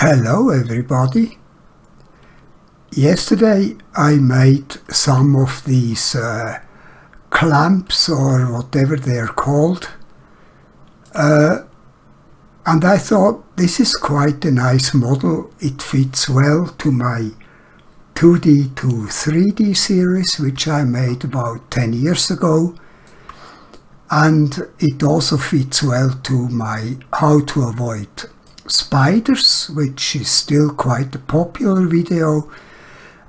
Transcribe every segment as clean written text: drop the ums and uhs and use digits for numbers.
Hello everybody. Yesterday I made some of these clamps or whatever they're called, and I thought this is quite a nice model. It fits well to my 2D to 3D series which I made about 10 years ago, and it also fits well to my how to avoid spiders, which is still quite a popular video,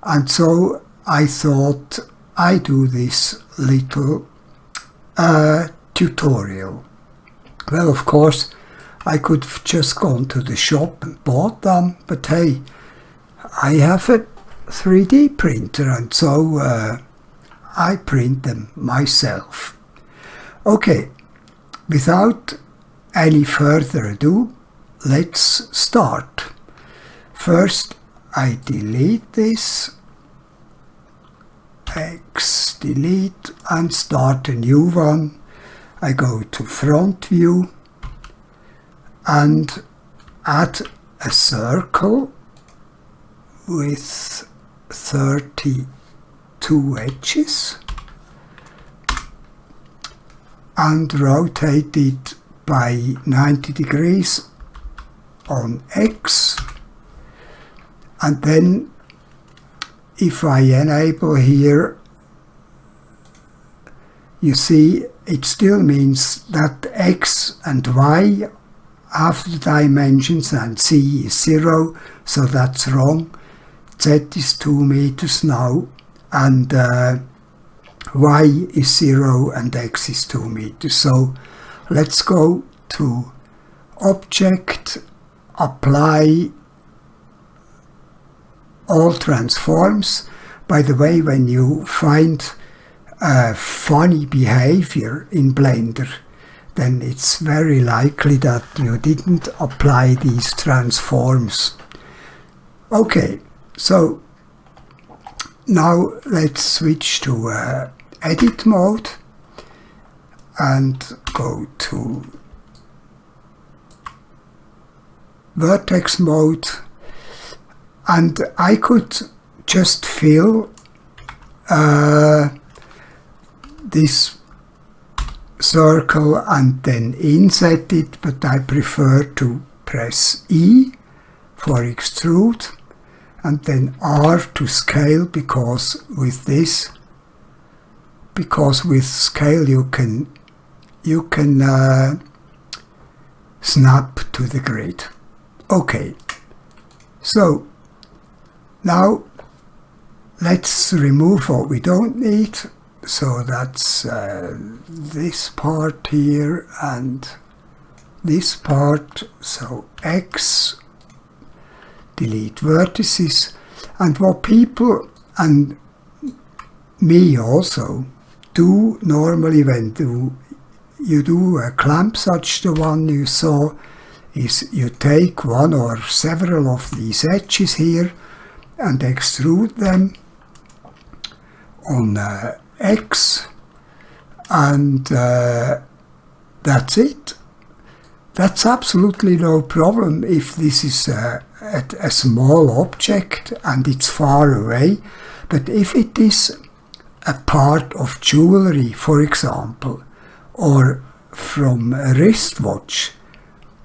and so I thought I'd do this little tutorial. Well, of course I could have just gone to the shop and bought them, but hey, I have a 3D printer, and so I print them myself. Okay, without any further ado, let's start. First I delete this, X delete, and start a new one. I go to front view and add a circle with 32 edges and rotate it by 90 degrees on X, and then if I enable here, you see it still means that X and Y have the dimensions and Z is 0, so that's wrong. Z is 2 meters now, and Y is 0 and X is 2 meters. So let's go to Object, Apply all transforms. By the way, when you find funny behavior in Blender, then it's very likely that you didn't apply these transforms. Okay, so now let's switch to edit mode and go to vertex mode, and I could just fill this circle and then inset it, but I prefer to press E for extrude and then R to scale, because with scale you can snap to the grid. Okay, so now let's remove what we don't need. So that's this part here and this part. So X, delete vertices. And what people, and me also, do normally when you do a clamp such the one you saw, is you take one or several of these edges here and extrude them on X, and that's it. That's absolutely no problem if this is a small object and it's far away, but if it is a part of jewelry, for example, or from a wristwatch,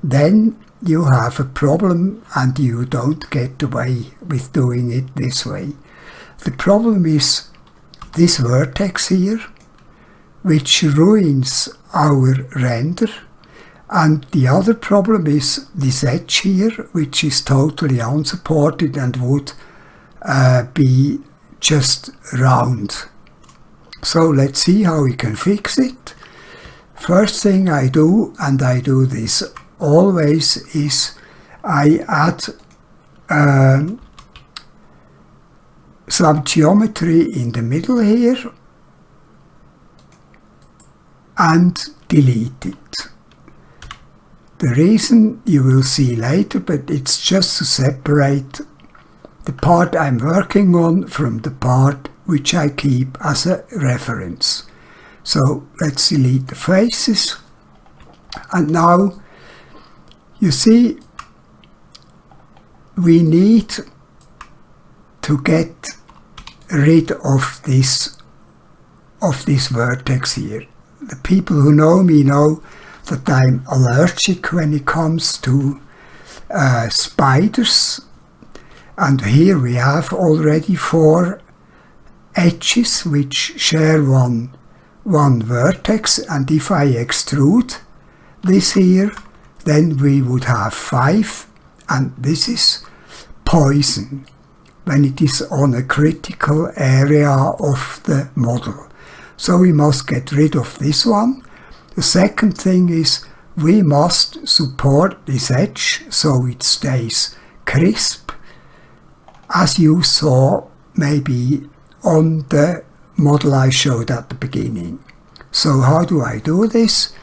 then you have a problem and you don't get away with doing it this way. The problem is this vertex here, which ruins our render, and the other problem is this edge here, which is totally unsupported and would be just round. So let's see how we can fix it. First thing I do, and I do this always, is I add some geometry in the middle here and delete it. The reason you will see later, but it's just to separate the part I'm working on from the part which I keep as a reference. So let's delete the faces, and now you see we need to get rid of this vertex here. The people who know me know that I'm allergic when it comes to spiders, and here we have already 4 edges which share one vertex, and if I extrude this here, then we would have 5, and this is poison when it is on a critical area of the model. So we must get rid of this one. The second thing is we must support this edge so it stays crisp, as you saw maybe on the model I showed at the beginning. So how do I do this?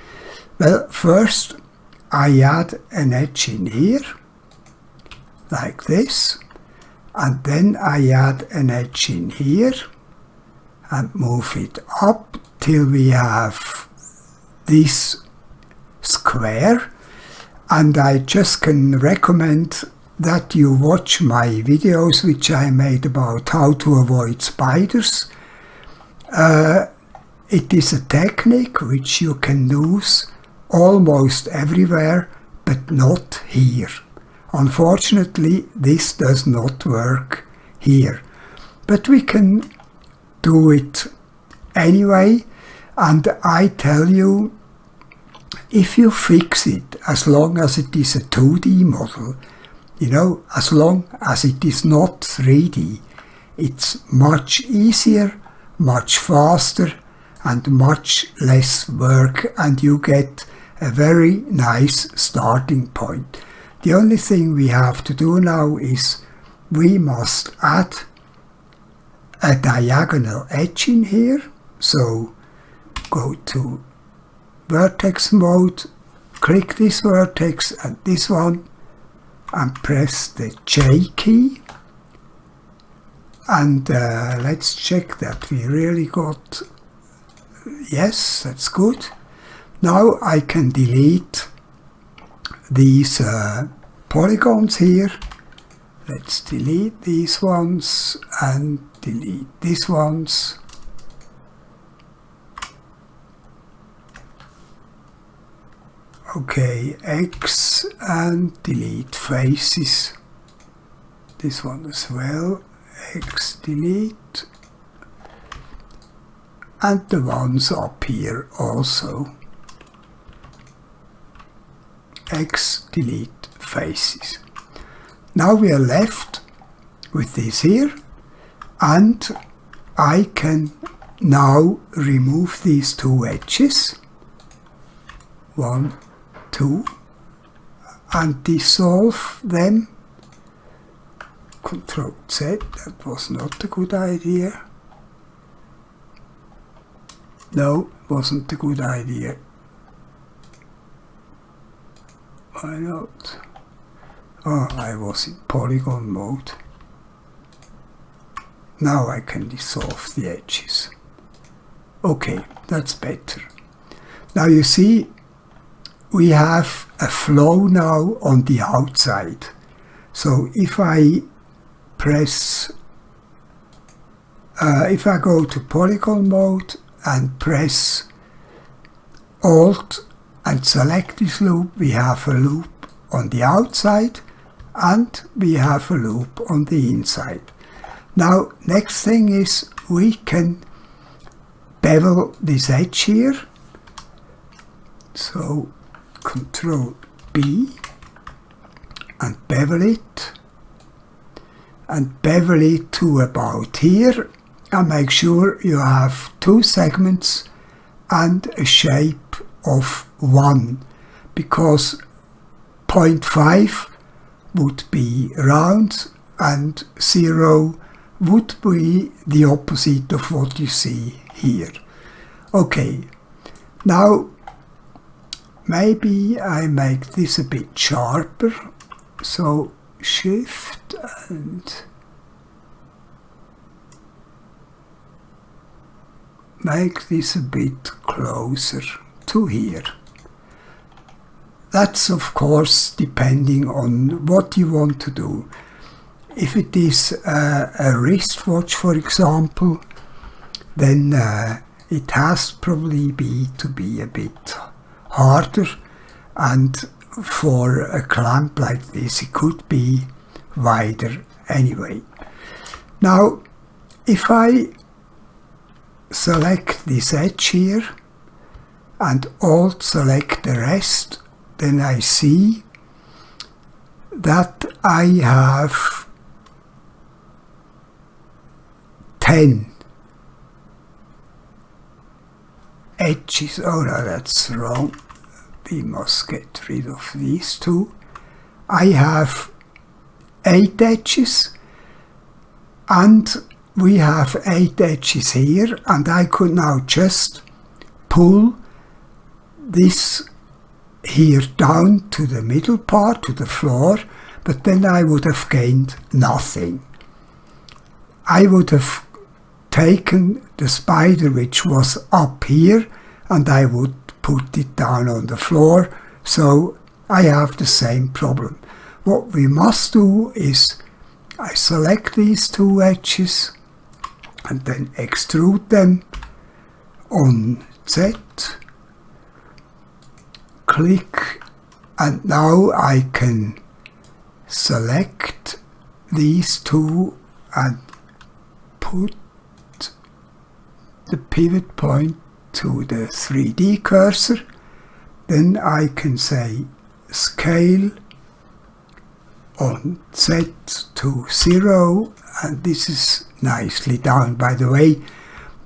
Well, first I add an edge in here, like this, and then I add an edge in here and move it up till we have this square. And I just can recommend that you watch my videos which I made about how to avoid spiders. It is a technique which you can use almost everywhere, but not here. Unfortunately, this does not work here, but we can do it anyway. And I tell you, if you fix it, as long as it is a 2D model, you know, as long as it is not 3D, it's much easier, much faster, and much less work, and you get a very nice starting point. The only thing we have to do now is we must add a diagonal edge in here. So go to vertex mode, click this vertex and this one, and press the J key. And let's check that we really got, yes, that's good. Now I can delete these polygons here. Let's delete these ones and delete these ones. Okay, X, and delete faces. This one as well. X, delete. And the ones up here also. X, delete faces. Now we are left with this here, and I can now remove these 2 edges, 1, 2, and dissolve them. Ctrl Z, that was not a good idea. No, wasn't a good idea. Why not? Oh, I was in polygon mode. Now I can dissolve the edges. Okay, that's better. Now you see, we have a flow now on the outside. So if I press, if I go to polygon mode and press Alt and select this loop, we have a loop on the outside and we have a loop on the inside. Now, next thing is we can bevel this edge here. So Ctrl B and bevel it, and bevel it to about here, and make sure you have 2 segments and a shape of 1, because 0.5 would be round and 0 would be the opposite of what you see here. Okay, now maybe I make this a bit sharper, so Shift and make this a bit closer to here. that's of course depending on what you want to do. If it is a wristwatch, for example, then it has probably to be a bit harder, and for a clamp like this it could be wider anyway. Now if I select this edge here and Alt select the rest, then I see that I have 10 edges. Oh no, that's wrong. We must get rid of these two. I have 8 edges, and we have 8 edges here, and I could now just pull this here down to the middle part, to the floor, but then I would have gained nothing. I would have taken the spider which was up here and I would put it down on the floor, so I have the same problem. What we must do is I select these 2 edges and then extrude them on Z, click, and now I can select these 2 and put the pivot point to the 3D cursor. Then I can say scale on Z to 0, and this is nicely done. By the way,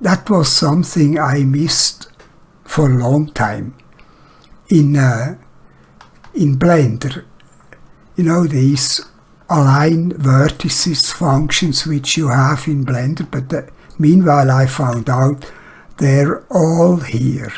that was something I missed for a long time in Blender. You know, these align vertices functions which you have in Blender, but meanwhile I found out they're all here.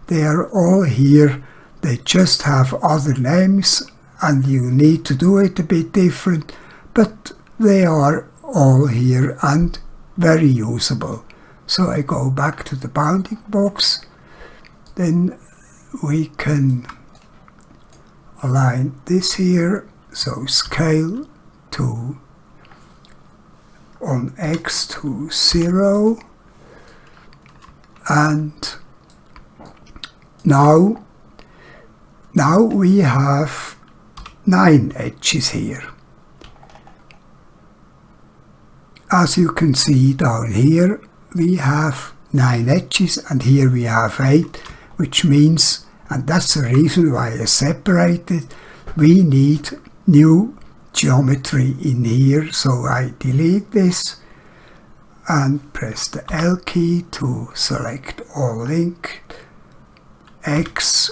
They are all here. They just have other names and you need to do it a bit different, but they are all here and very usable. So I go back to the bounding box, then we can align this here, so scale to on X to 0, and now we have 9 edges here. As you can see down here, we have 9 edges, and here we have 8, which means, and that's the reason why I separated, we need new geometry in here. So I delete this and press the L key to select all link, X,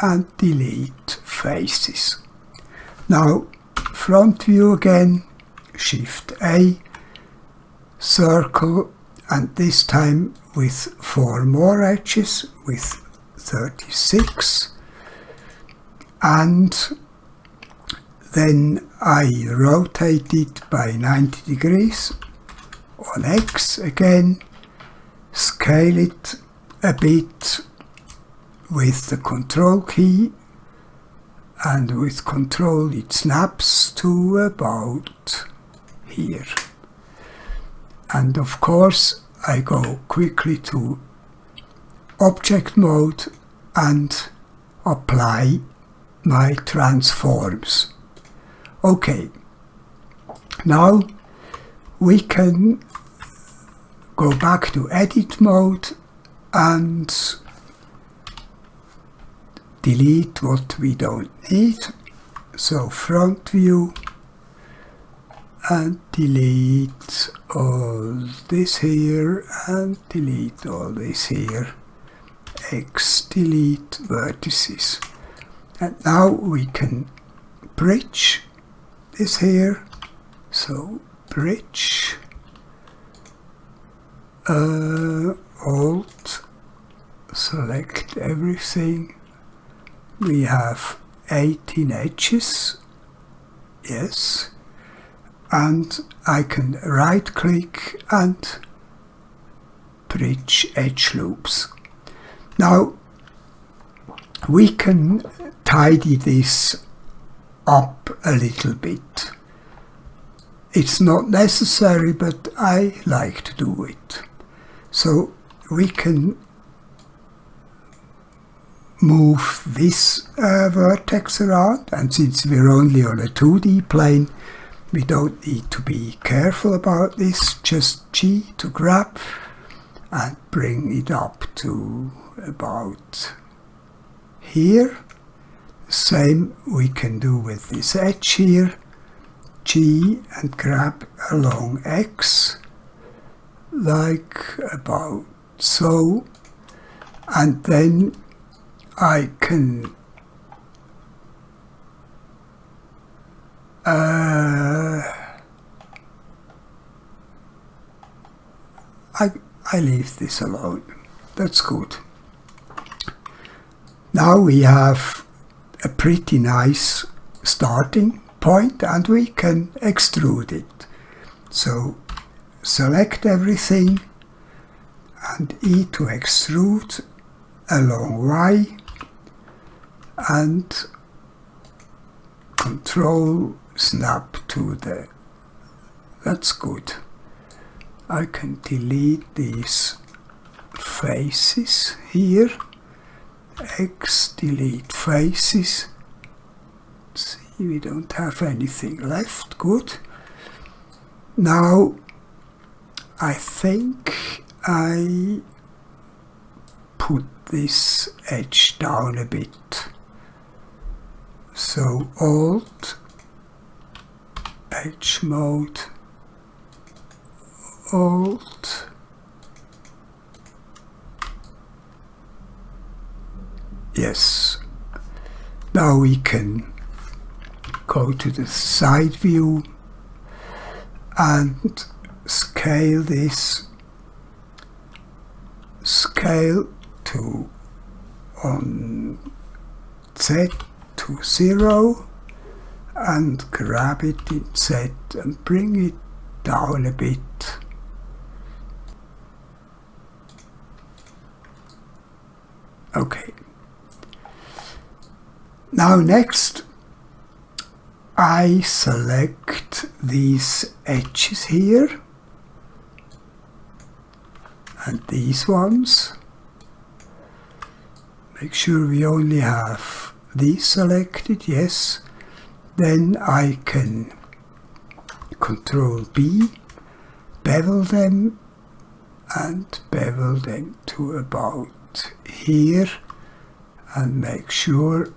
and delete faces. Now front view again, Shift A, circle, and this time with 4 more edges with 36, and then I rotate it by 90 degrees on X again, scale it a bit with the Control key, and with Control it snaps to about here. And of course I go quickly to Object Mode and apply my transforms. Okay, now we can go back to Edit Mode and delete what we don't need. So front view, and delete all this here, and delete all this here, X, delete vertices. And now we can bridge this here, so bridge, Alt, select everything. We have 18 edges, yes, and I can right click and bridge edge loops. Now we can tidy this up a little bit. It's not necessary, but I like to do it. So we can move this vertex around, and since we're only on a 2D plane, we don't need to be careful about this. Just G to grab and bring it up to about here. Same we can do with this edge here. G and grab along X, like about so, and then I can I leave this alone. That's good. Now we have a pretty nice starting point, and we can extrude it. So select everything and E to extrude along Y, and Control snap to the, that's good. I can delete these faces here. X, delete faces. See, we don't have anything left. Good. Now I think I put this edge down a bit. So Alt, edge mode, Alt, yes. Now we can go to the side view and scale this, scale to on Z to 0, and grab it in Z and bring it down a bit. Okay. Now next I select these edges here and these ones. Make sure we only have these selected, yes. Then I can Control B, bevel them and bevel them to about here, and make sure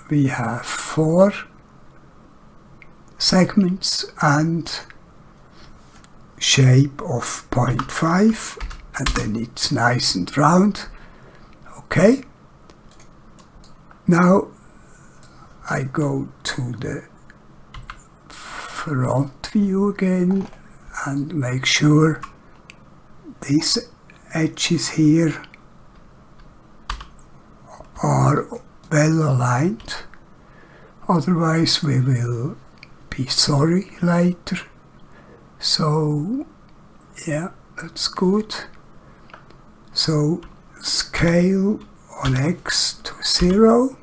we have 4 segments and shape of 0.5, and then it's nice and round. Okay. Now I go to the front view again and make sure these edges here are well aligned, otherwise we will be sorry later. So yeah, that's good. So scale on X to 0.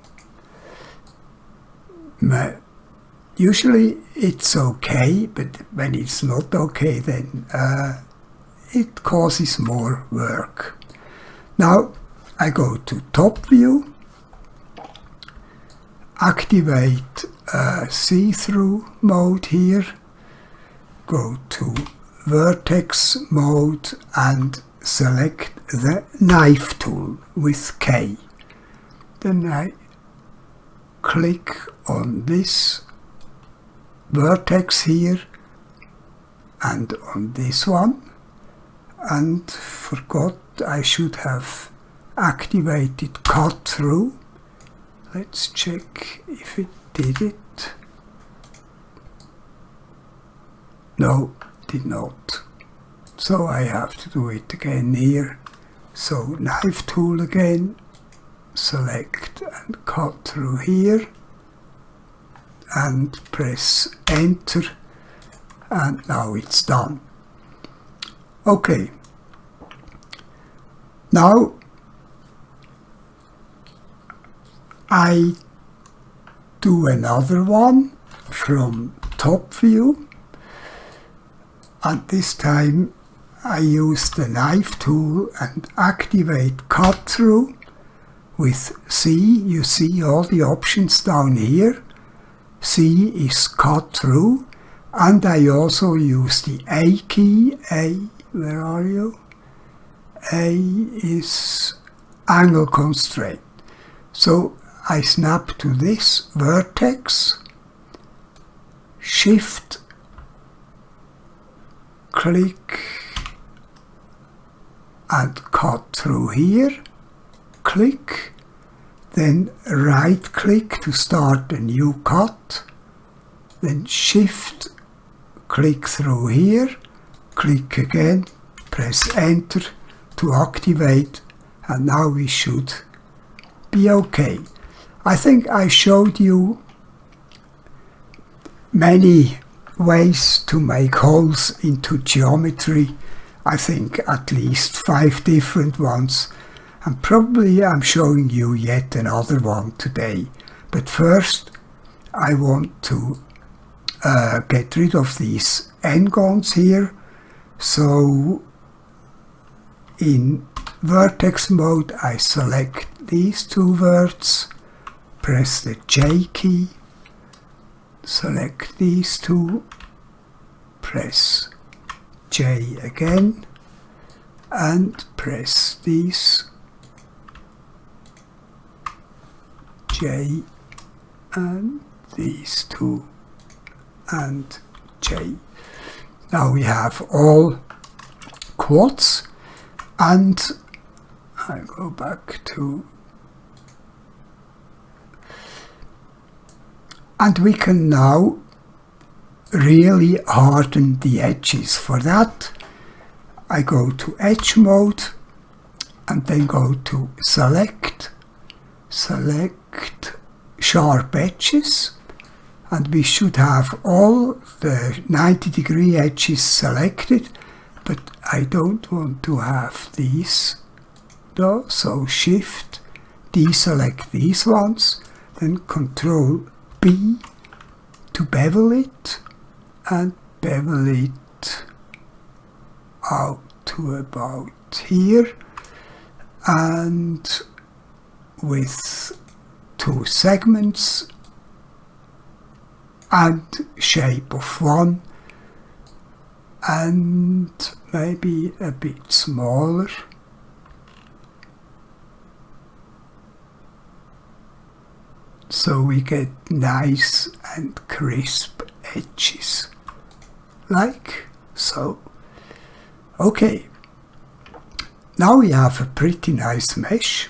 Usually it's okay, but when it's not okay, then it causes more work. Now I go to top view, activate see-through mode here, go to vertex mode and select the knife tool with K. Then I click on this vertex here and on this one, and forgot I should have activated cut through. Let's check if it did it. No, did not. So I have to do it again here. So knife tool again, select and cut through here and press enter, and now it's done. Okay. Now I do another one from top view, and this time I use the knife tool and activate cut through with C. You see all the options down here. C is cut through, and I also use the A key. A, where are you? A is angle constraint. So I snap to this vertex, shift, click, and cut through here, click, then right click to start a new cut, then shift, click through here, click again, press enter to activate, and now we should be okay. I think I showed you many ways to make holes into geometry. I think at least 5 different ones, and probably I'm showing you yet another one today. But first I want to get rid of these n-gons here. So in vertex mode I select these two verts, press the J key, select these two, press J again, and press these, J and these two, and J. Now we have all quads, and I go back to, and we can now really harden the edges. For that I go to edge mode and then go to select sharp edges, and we should have all the 90-degree edges selected, but I don't want to have these though, so shift deselect these ones, then Control B to bevel it, and bevel it out to about here, and with 2 segments and shape of 1, and maybe a bit smaller. So we get nice and crisp edges, like so. Okay, now we have a pretty nice mesh,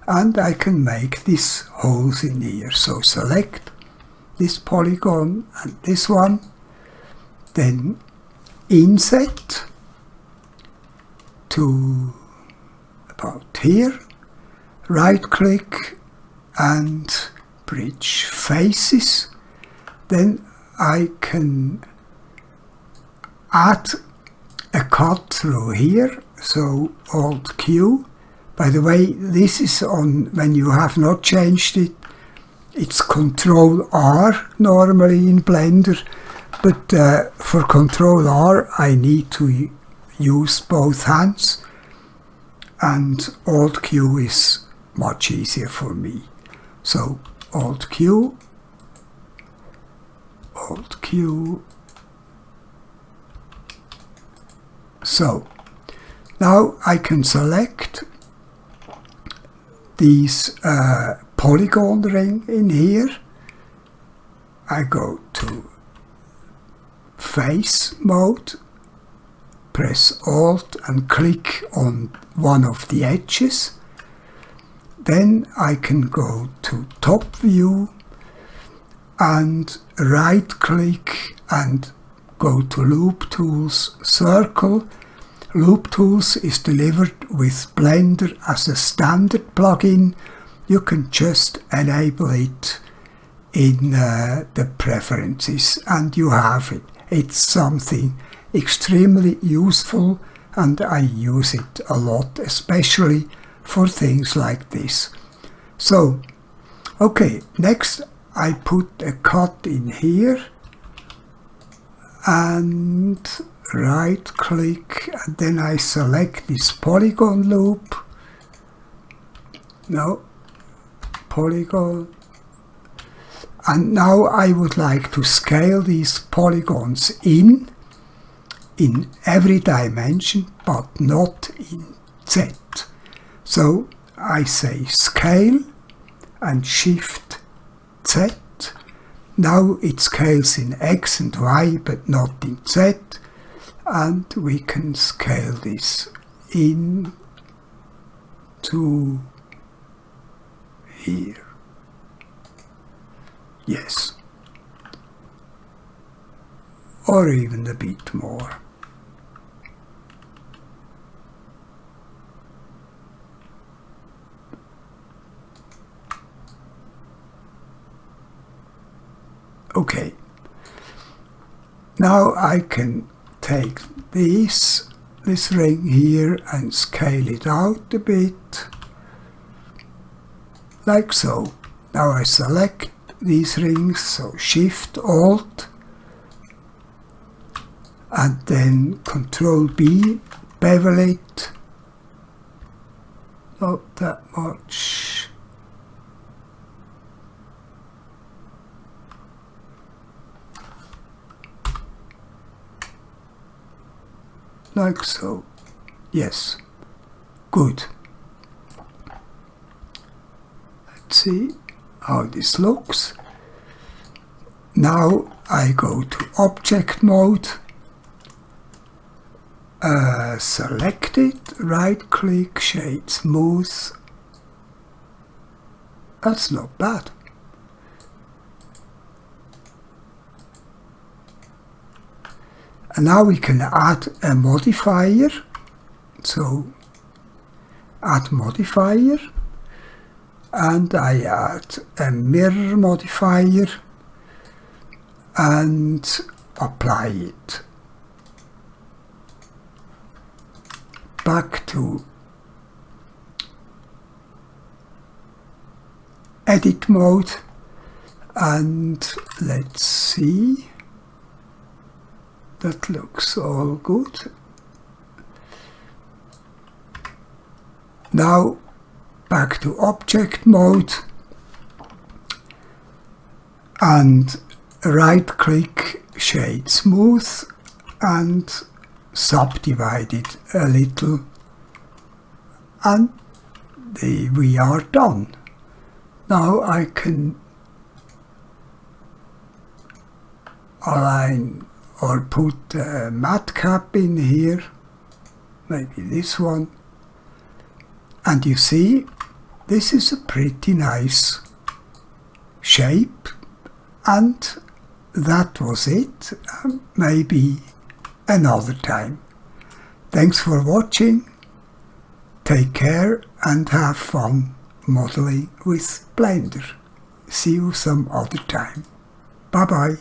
and I can make these holes in here. So select this polygon and this one, then inset to about here, right click and bridge faces. Then I can add a cut through here, so Alt Q. By the way, this is on when you have not changed it, it's Control R normally in Blender, but for Control R I need to use both hands, and Alt Q is much easier for me. So Alt Q, Alt Q. So now I can select these polygon ring in here. I go to face mode, press Alt and click on one of the edges. Then I can go to top view and right click and go to Loop Tools, Circle. Loop Tools is delivered with Blender as a standard plugin. You can just enable it in the preferences and you have it. It's something extremely useful and I use it a lot, especially for things like this. So, okay, next I put a cut in here and right click, and then I select this polygon loop. No, polygon. And now I would like to scale these polygons in every dimension, but not in Z. So I say scale and Shift Z. Now it scales in X and Y, but not in Z. And we can scale this in to here. Yes. Or even a bit more. Okay. Now I can take this ring here and scale it out a bit, like so. Now I select these rings, so Shift Alt and then Control B, bevel it, not that much. Like so. Yes. Good. Let's see how this looks. Now I go to Object Mode, select it, right click, Shade Smooth. That's not bad. And now we can add a modifier. So add modifier, and I add a mirror modifier and apply it. Back to edit mode, and let's see. That looks all good. Now back to object mode and right click, shade smooth and subdivide it a little, and we are done. Now I can align or put a matte cap in here, maybe this one, and you see this is a pretty nice shape. And that was it. Maybe another time. Thanks for watching. Take care and have fun modeling with Blender. See you some other time. Bye bye.